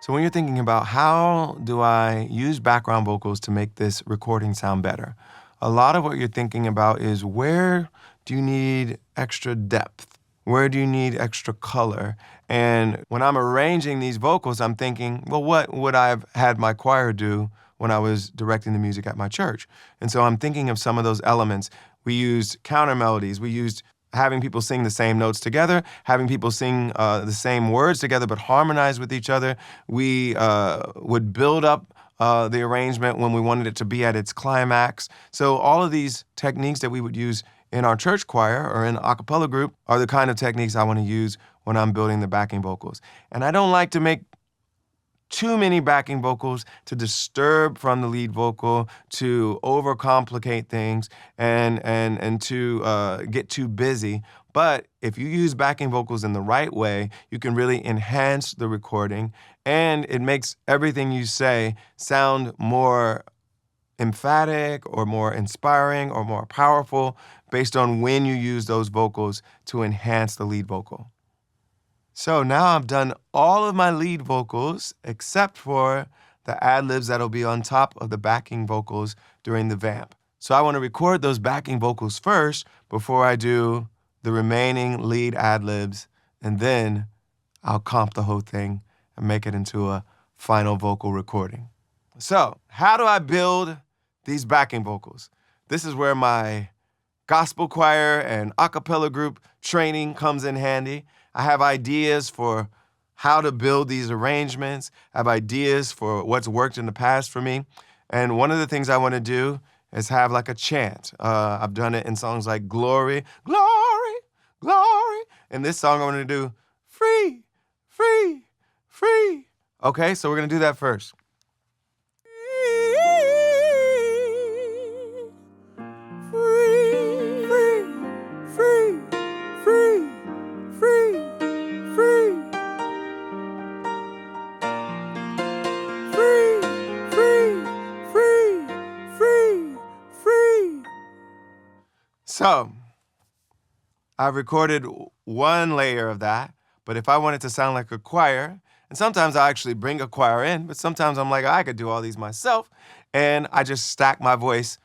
So when you're thinking about how do I use background vocals to make this recording sound better, a lot of what you're thinking about is where do you need extra depth? Where do you need extra color? And when I'm arranging these vocals, I'm thinking, well, what would I have had my choir do when I was directing the music at my church? And so I'm thinking of some of those elements. We used counter melodies. We used having people sing the same notes together, having people sing the same words together but harmonize with each other. We would build up the arrangement when we wanted it to be at its climax. So all of these techniques that we would use in our church choir or in a cappella group are the kind of techniques I want to use when I'm building the backing vocals. And I don't like to make too many backing vocals to disturb from the lead vocal, to overcomplicate things, and to get too busy. But if you use backing vocals in the right way, you can really enhance the recording, and it makes everything you say sound more emphatic or more inspiring or more powerful based on when you use those vocals to enhance the lead vocal. So now I've done all of my lead vocals except for the ad-libs that'll be on top of the backing vocals during the vamp. So I want to record those backing vocals first before I do the remaining lead ad-libs, and then I'll comp the whole thing and make it into a final vocal recording. So how do I build these backing vocals? This is where my gospel choir and a cappella group training comes in handy. I have ideas for how to build these arrangements. I have ideas for what's worked in the past for me. And one of the things I want to do is have like a chant. I've done it in songs like Glory, Glory, Glory. In this song, I want to do free, free, free. Okay, so we're going to do that first. So, I've recorded one layer of that, but if I want it to sound like a choir, and sometimes I actually bring a choir in, but sometimes I'm like, I could do all these myself, and I just stack my voice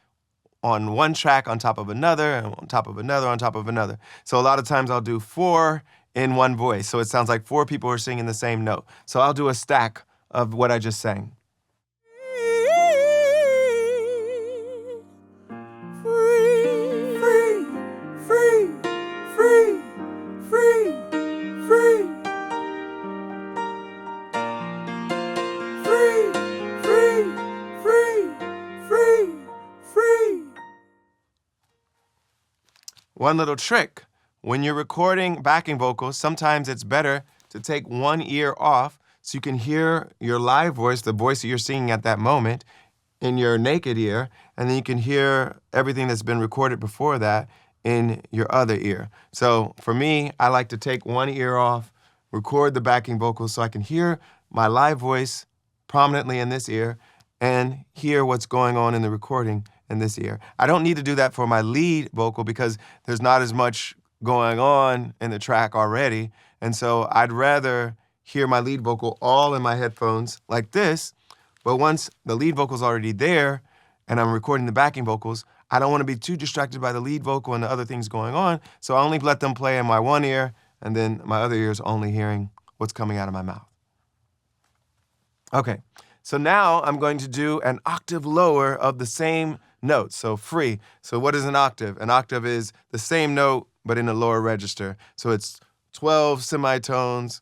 on one track on top of another, and on top of another, on top of another. So a lot of times I'll do 4 in one voice, so it sounds like 4 people are singing the same note. So I'll do a stack of what I just sang. One little trick, when you're recording backing vocals, sometimes it's better to take one ear off so you can hear your live voice, the voice that you're singing at that moment, in your naked ear, and then you can hear everything that's been recorded before that in your other ear. So for me, I like to take one ear off, record the backing vocals so I can hear my live voice prominently in this ear and hear what's going on in the recording in this ear. I don't need to do that for my lead vocal because there's not as much going on in the track already. And so I'd rather hear my lead vocal all in my headphones like this. But once the lead vocal's already there and I'm recording the backing vocals, I don't want to be too distracted by the lead vocal and the other things going on. So I only let them play in my one ear, and then my other ear is only hearing what's coming out of my mouth. Okay, so now I'm going to do an octave lower of the same note, so free. So what is an octave? An octave is the same note, but in a lower register. So it's 12 semitones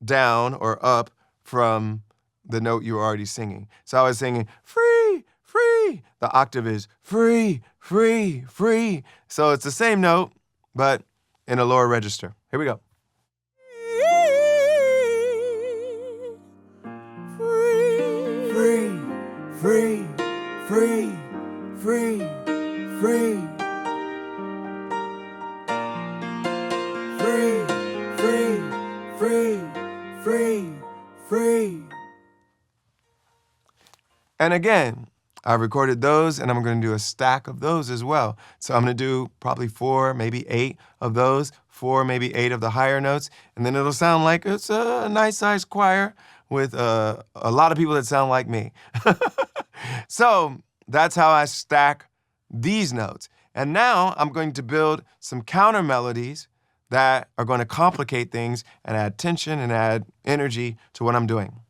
down or up from the note you were already singing. So I was singing free, free. The octave is free, free, free. So it's the same note, but in a lower register. Here we go. Free, free, free, free, free. Free, free, free, free, free. And again, I recorded those, and I'm going to do a stack of those as well. So I'm going to do probably 4, maybe 8 of those, 4, maybe 8 of the higher notes, and then it'll sound like it's a nice-sized choir with a lot of people that sound like me. So that's how I stack these notes. And now I'm going to build some counter melodies that are going to complicate things and add tension and add energy to what I'm doing.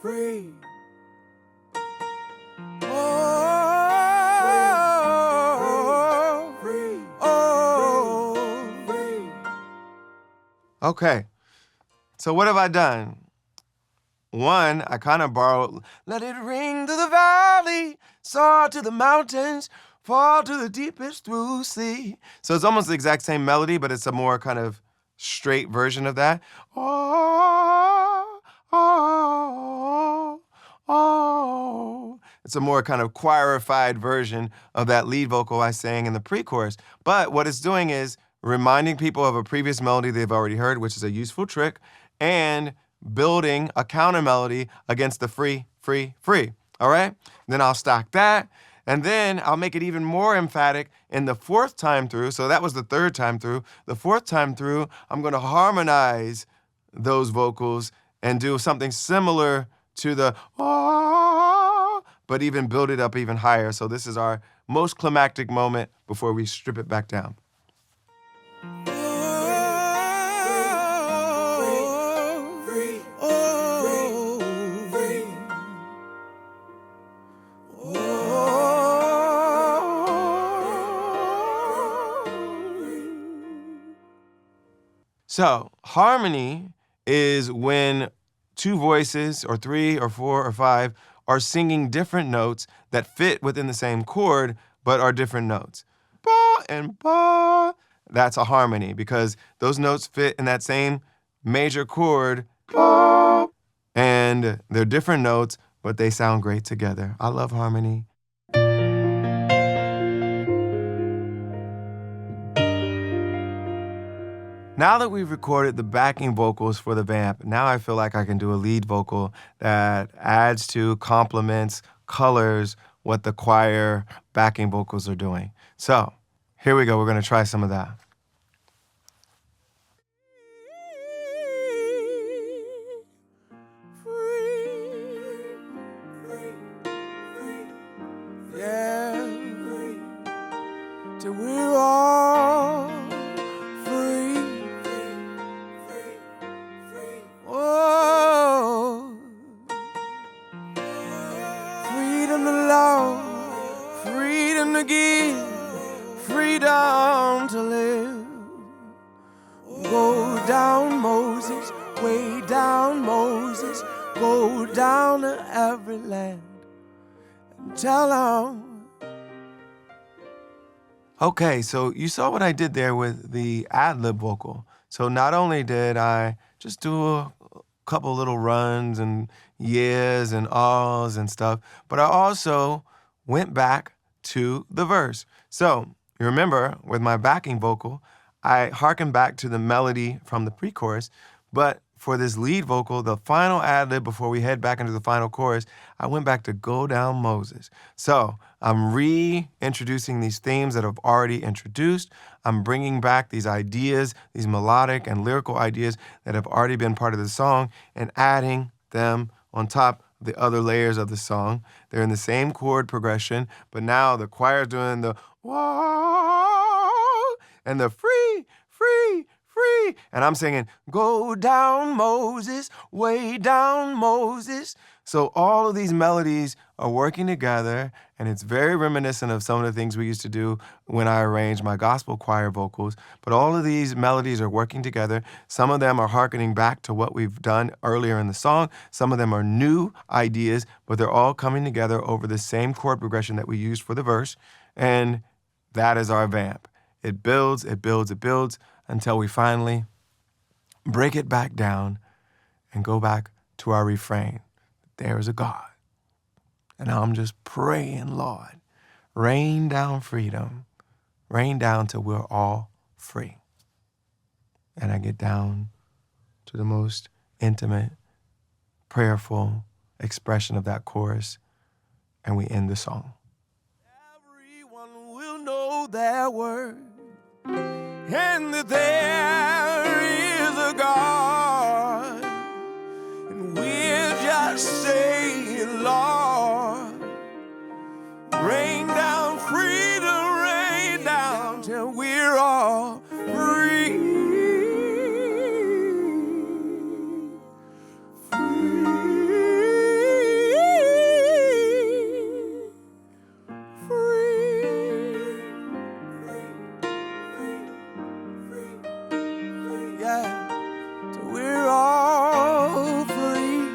Free. Okay, so what have I done? One, I kind of borrowed, let it ring through the valley, soar to the mountains, fall to the deepest blue sea. So it's almost the exact same melody, but it's a more kind of straight version of that. Oh, oh, oh. It's a more kind of choirified version of that lead vocal I sang in the pre-chorus. But what it's doing is reminding people of a previous melody they've already heard, which is a useful trick, and building a counter melody against the free, free, free. All right? Then I'll stack that, and then I'll make it even more emphatic in the 4th time through. So that was the 3rd time through. The 4th time through, I'm going to harmonize those vocals and do something similar to the oh, but even build it up even higher. So this is our most climactic moment before we strip it back down. So harmony is when 2 voices or 3 or 4 or 5 are singing different notes that fit within the same chord but are different notes. Ba and ba, that's a harmony because those notes fit in that same major chord, ba, and they're different notes, but they sound great together. I love harmony. Now that we've recorded the backing vocals for the vamp, now I feel like I can do a lead vocal that adds to, complements, colors what the choir backing vocals are doing. So here we go. We're going to try some of that. Till we're all free. Oh, freedom to love, freedom to give, freedom to live. Go down, Moses, way down, Moses, go down to every land and tell them. Okay, so you saw what I did there with the ad-lib vocal. So not only did I just do a couple little runs and yeahs and ahs and stuff, but I also went back to the verse. So you remember with my backing vocal, I hearkened back to the melody from the pre-chorus, but for this lead vocal, the final ad-lib before we head back into the final chorus, I went back to Go Down Moses. So I'm reintroducing these themes that I've already introduced. I'm bringing back these ideas, these melodic and lyrical ideas that have already been part of the song and adding them on top of the other layers of the song. They're in the same chord progression, but now the choir's doing the wah and the free, free, free. And I'm singing, go down, Moses, way down, Moses. So all of these melodies are working together, and it's very reminiscent of some of the things we used to do when I arranged my gospel choir vocals. But all of these melodies are working together. Some of them are hearkening back to what we've done earlier in the song. Some of them are new ideas, but they're all coming together over the same chord progression that we used for the verse. And that is our vamp. It builds, it builds, it builds until we finally break it back down and go back to our refrain. There is a God. And I'm just praying, Lord, rain down freedom, rain down till we're all free. And I get down to the most intimate, prayerful expression of that chorus, and we end the song. Everyone will know their word, and that there is a God, and we're just saying, Lord, rain down freedom, rain down till we're all free. We're all free.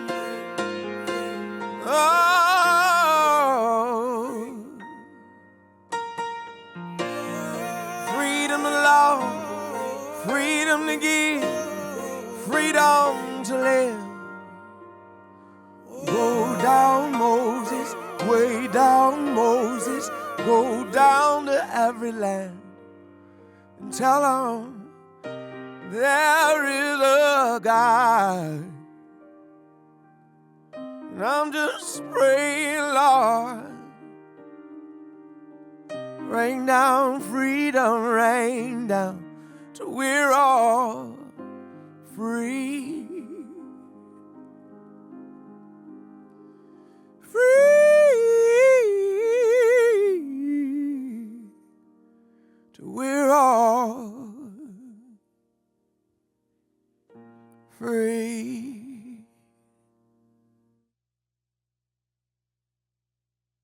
Oh, freedom to love, freedom to give, freedom to live. Go down, Moses, way down, Moses, go down to every land and tell them there is a God. And I'm just praying, Lord, rain down freedom, rain down till we're all free. Free till we're all free.